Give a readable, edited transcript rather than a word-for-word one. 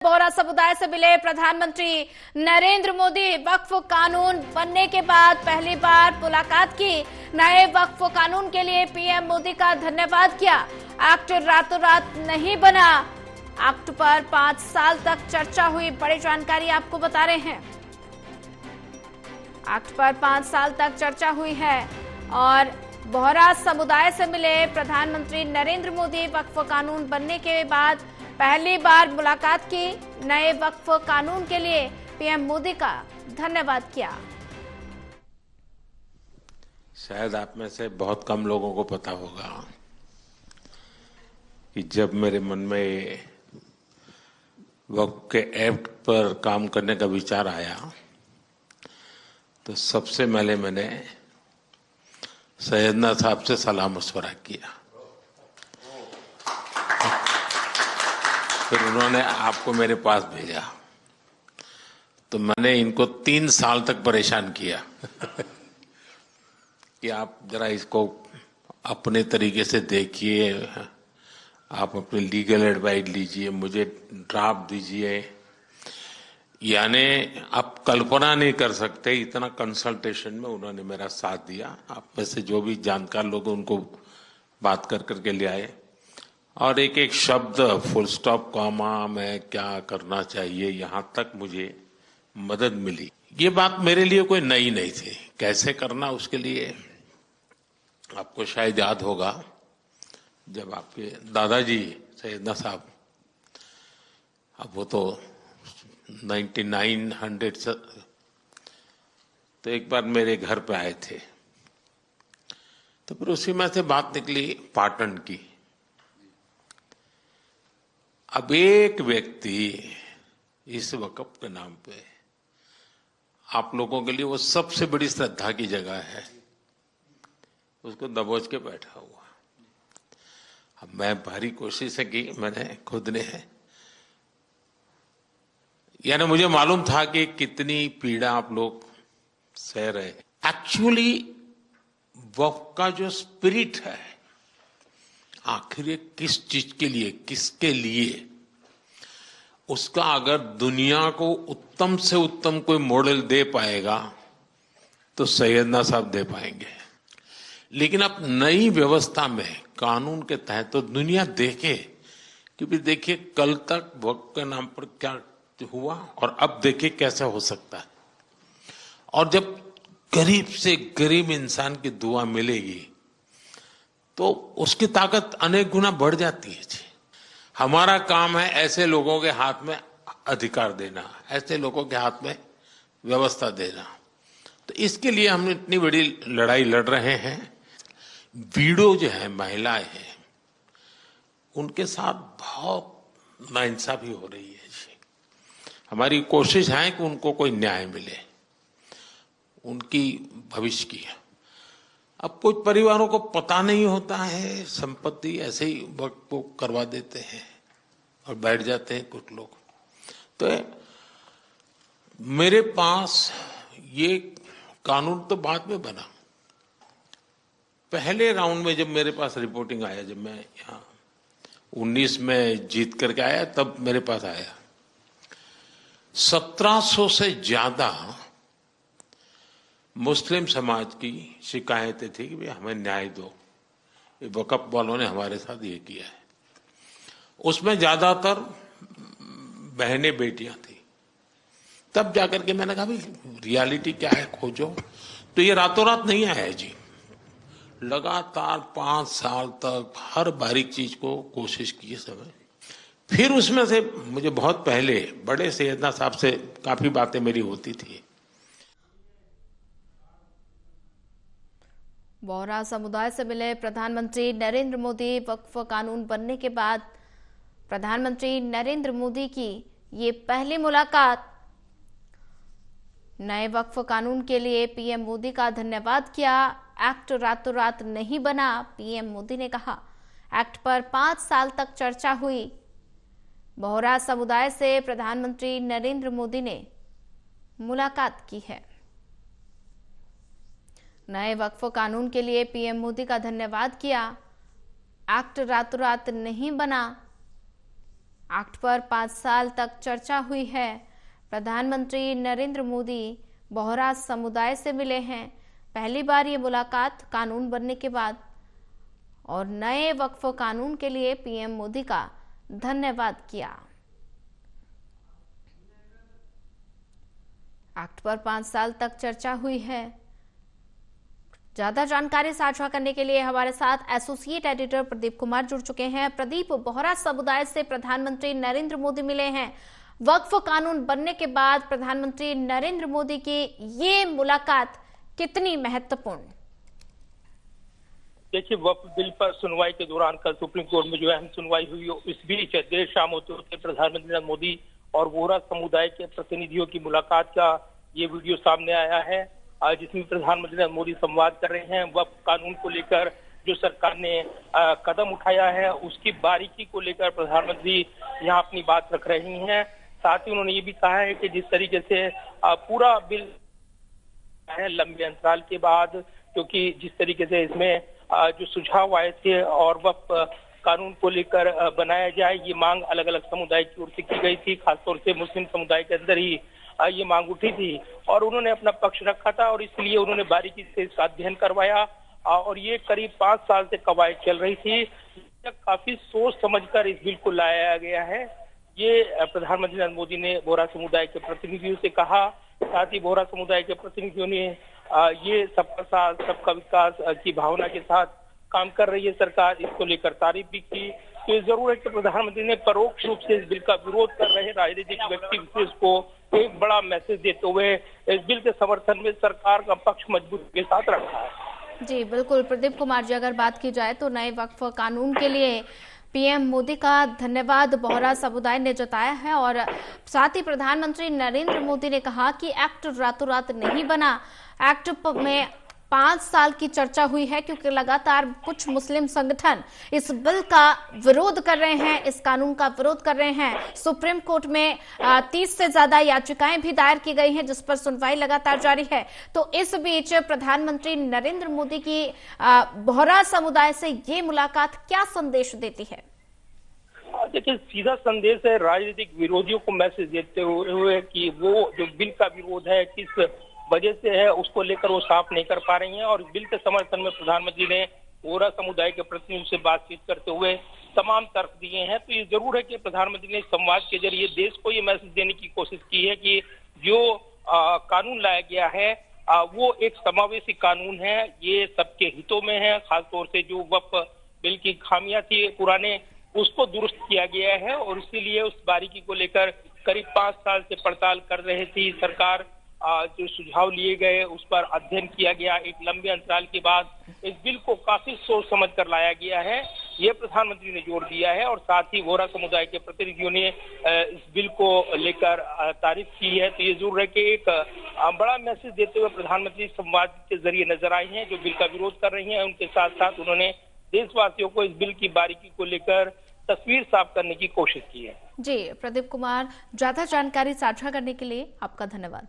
बोहरा समुदाय से मिले प्रधानमंत्री नरेंद्र मोदी। वक्फ कानून बनने के बाद पहली बार मुलाकात की। नए वक्फ कानून के लिए पीएम मोदी का धन्यवाद किया। एक्ट रातों रात नहीं बना। एक्ट पर 5 साल तक चर्चा हुई। बड़ी जानकारी आपको बता रहे हैं। एक्ट पर 5 साल तक चर्चा हुई है और बोहरा समुदाय से मिले प्रधानमंत्री नरेंद्र मोदी। वक्फ कानून बनने के बाद पहली बार मुलाकात की। नए वक्फ कानून के लिए पीएम मोदी का धन्यवाद किया। शायद आप में से बहुत कम लोगों को पता होगा कि जब मेरे मन में वक्फ के एक्ट पर काम करने का विचार आया तो सबसे पहले मैंने सैयदना साहब से सलाह मशवरा किया। फिर उन्होंने आपको मेरे पास भेजा तो मैंने इनको 3 साल तक परेशान किया कि आप जरा इसको अपने तरीके से देखिए, आप अपनी लीगल एडवाइस लीजिए, मुझे ड्राफ्ट दीजिए। यानी आप कल्पना नहीं कर सकते इतना कंसल्टेशन में उन्होंने मेरा साथ दिया। आप में से जो भी जानकार लोग उनको बात कर करके ले आए और एक एक शब्द फुल स्टॉप कॉमा में क्या करना चाहिए यहाँ तक मुझे मदद मिली। ये बात मेरे लिए कोई नई नहीं थी। कैसे करना उसके लिए आपको शायद याद होगा जब आपके दादाजी सैयदना साहब, अब वो तो 1900 से, तो एक बार मेरे घर पे आए थे तो फिर उसी में से बात निकली पाटन की। अब एक व्यक्ति इस वक्फ के नाम पे आप लोगों के लिए वो सबसे बड़ी श्रद्धा की जगह है, उसको दबोच के बैठा हुआ। अब मैं भारी कोशिश की मैंने खुद ने, यानी मुझे मालूम था कि कितनी पीड़ा आप लोग सह रहे हैं। एक्चुअली वक्फ का जो स्पिरिट है आखिर ये किस चीज के लिए, किसके लिए, उसका अगर दुनिया को उत्तम से उत्तम कोई मॉडल दे पाएगा तो सैयदना साहब दे पाएंगे। लेकिन अब नई व्यवस्था में कानून के तहत तो दुनिया देखे कि भी देखिए कल तक वक्फ के नाम पर क्या हुआ और अब देखिए कैसा हो सकता है। और जब गरीब से गरीब इंसान की दुआ मिलेगी तो उसकी ताकत अनेक गुना बढ़ जाती है। हमारा काम है ऐसे लोगों के हाथ में अधिकार देना, ऐसे लोगों के हाथ में व्यवस्था देना। तो इसके लिए हम इतनी बड़ी लड़ाई लड़ रहे हैं। वीडो जो है, महिलाएं हैं, उनके साथ बहुत नाइंसाफी हो रही है। हमारी कोशिश है कि उनको कोई न्याय मिले, उनकी भविष्य की। अब कुछ परिवारों को पता नहीं होता है, संपत्ति ऐसे ही वक्त को करवा देते हैं और बैठ जाते हैं कुछ लोग। तो मेरे पास ये कानून तो बाद में बना। पहले राउंड में जब मेरे पास रिपोर्टिंग आया, जब मैं यहाँ 19 में जीत करके आया तब मेरे पास आया 1700 से ज्यादा मुस्लिम समाज की शिकायतें थी कि भाई हमें न्याय दो, ये वक्फ वालों ने हमारे साथ ये किया है। उसमें ज्यादातर बहनें बेटियां थी। तब जाकर के मैंने कहा भाई रियलिटी क्या है खोजो। तो ये रातों रात नहीं आया है जी, लगातार 5 साल तक हर बारीक चीज को कोशिश की समय। फिर उसमें से मुझे बहुत पहले बड़े सैयदना साहब से काफी बातें मेरी होती थी। बोहरा समुदाय से मिले प्रधानमंत्री नरेंद्र मोदी। वक्फ कानून बनने के बाद प्रधानमंत्री नरेंद्र मोदी की ये पहली मुलाकात। नए वक्फ कानून के लिए पीएम मोदी का धन्यवाद किया। एक्ट रातों रात नहीं बना, पीएम मोदी ने कहा। एक्ट पर 5 साल तक चर्चा हुई। बोहरा समुदाय से प्रधानमंत्री नरेंद्र मोदी ने मुलाकात की है। नए वक्फ कानून के लिए पीएम मोदी का धन्यवाद किया। एक्ट रातों रात नहीं बना, एक्ट पर 5 साल तक चर्चा हुई है। प्रधानमंत्री नरेंद्र मोदी बोहरा समुदाय से मिले हैं। पहली बार ये मुलाकात कानून बनने के बाद, और नए वक्फ कानून के लिए पीएम मोदी का धन्यवाद किया। एक्ट पर 5 साल तक चर्चा हुई है। ज्यादा जानकारी साझा करने के लिए हमारे साथ एसोसिएट एडिटर प्रदीप कुमार जुड़ चुके हैं। प्रदीप, बोहरा समुदाय से प्रधानमंत्री नरेंद्र मोदी मिले हैं। वक्फ कानून बनने के बाद प्रधानमंत्री नरेंद्र मोदी की ये मुलाकात कितनी महत्वपूर्ण? देखिए, वक्फ बिल पर सुनवाई के दौरान कल सुप्रीम कोर्ट में जो अहम सुनवाई हुई, इस बीच देर शाम होते होते प्रधानमंत्री नरेंद्र मोदी और बोहरा समुदाय के प्रतिनिधियों की मुलाकात का ये वीडियो सामने आया है, जिसमें प्रधानमंत्री नरेंद्र मोदी संवाद कर रहे हैं। वक्फ कानून को लेकर जो सरकार ने कदम उठाया है, उसकी बारीकी को लेकर प्रधानमंत्री यहाँ अपनी बात रख रही हैं। साथ ही उन्होंने ये भी कहा है कि जिस तरीके से पूरा बिल है लंबे अंतराल के बाद, क्योंकि जिस तरीके से इसमें जो सुझाव आए थे और वक्फ कानून को लेकर बनाया जाए, ये मांग अलग अलग समुदाय की ओर से की गई थी। खासतौर से मुस्लिम समुदाय के अंदर ही ये मांग उठी थी और उन्होंने अपना पक्ष रखा था और इसलिए उन्होंने बारीकी से इसका अध्ययन करवाया और ये करीब 5 साल से कवायद चल रही थी। काफी सोच समझकर इस बिल को लाया गया है, ये प्रधानमंत्री नरेंद्र मोदी ने बोहरा समुदाय के प्रतिनिधियों से कहा। साथ ही बोहरा समुदाय के प्रतिनिधियों ने ये सबका साथ सबका विकास की भावना के साथ काम कर रही है सरकार, इसको लेकर तारीफ भी की। तो ये जरूर है कि प्रधानमंत्री ने परोक्ष रूप से इस बिल का विरोध कर रहे राजनीतिक व्यक्ति विशेष को एक बड़ा मैसेज देते हुए इस बिल के समर्थन में सरकार का पक्ष मजबूती के साथ रखा है। जी बिल्कुल प्रदीप कुमार जी, अगर बात की जाए तो नए वक्फ कानून के लिए पीएम मोदी का धन्यवाद बोहरा समुदाय ने जताया है और साथ ही प्रधानमंत्री नरेंद्र मोदी ने कहा कि एक्ट रातों रात नहीं बना। एक्ट में 5 साल की चर्चा हुई है क्योंकि लगातार कुछ मुस्लिम संगठन इस बिल का विरोध कर रहे हैं, इस कानून का विरोध कर रहे हैं। सुप्रीम कोर्ट में 30 से ज्यादा याचिकाएं भी दायर की गई हैं जिस पर सुनवाई लगातार जारी है। तो इस बीच प्रधानमंत्री नरेंद्र मोदी की बोहरा समुदाय से ये मुलाकात क्या संदेश देती है? देखिए, सीधा संदेश है राजनीतिक विरोधियों को मैसेज देते हुए कि वो जो बिल का विरोध है किस वजह से है उसको लेकर वो साफ नहीं कर पा रही हैं और बिल के समर्थन में प्रधानमंत्री ने बोहरा समुदाय के प्रतिनिधियों से बातचीत करते हुए तमाम तर्क दिए हैं। तो ये जरूर है कि प्रधानमंत्री ने संवाद के जरिए देश को ये मैसेज देने की कोशिश की है कि जो कानून लाया गया है वो एक समावेशी कानून है, ये सबके हितों में है। खासतौर से जो वक्फ बिल की खामियां थी पुराने, उसको दुरुस्त किया गया है और इसीलिए उस बारीकी को लेकर करीब 5 साल से पड़ताल कर रही थी सरकार। जो सुझाव लिए गए उस पर अध्ययन किया गया, एक लंबे अंतराल के बाद इस बिल को काफी सोच समझ कर लाया गया है, ये प्रधानमंत्री ने जोर दिया है। और साथ ही बोहरा समुदाय के प्रतिनिधियों ने इस बिल को लेकर तारीफ की है। तो ये जरूर है कि एक बड़ा मैसेज देते हुए प्रधानमंत्री संवाद के जरिए नजर आए हैं। जो बिल का विरोध कर रही हैं उनके साथ साथ उन्होंने देशवासियों को इस बिल की बारीकी को लेकर तस्वीर साफ करने की कोशिश की है। जी प्रदीप कुमार, ज्यादा जानकारी साझा करने के लिए आपका धन्यवाद।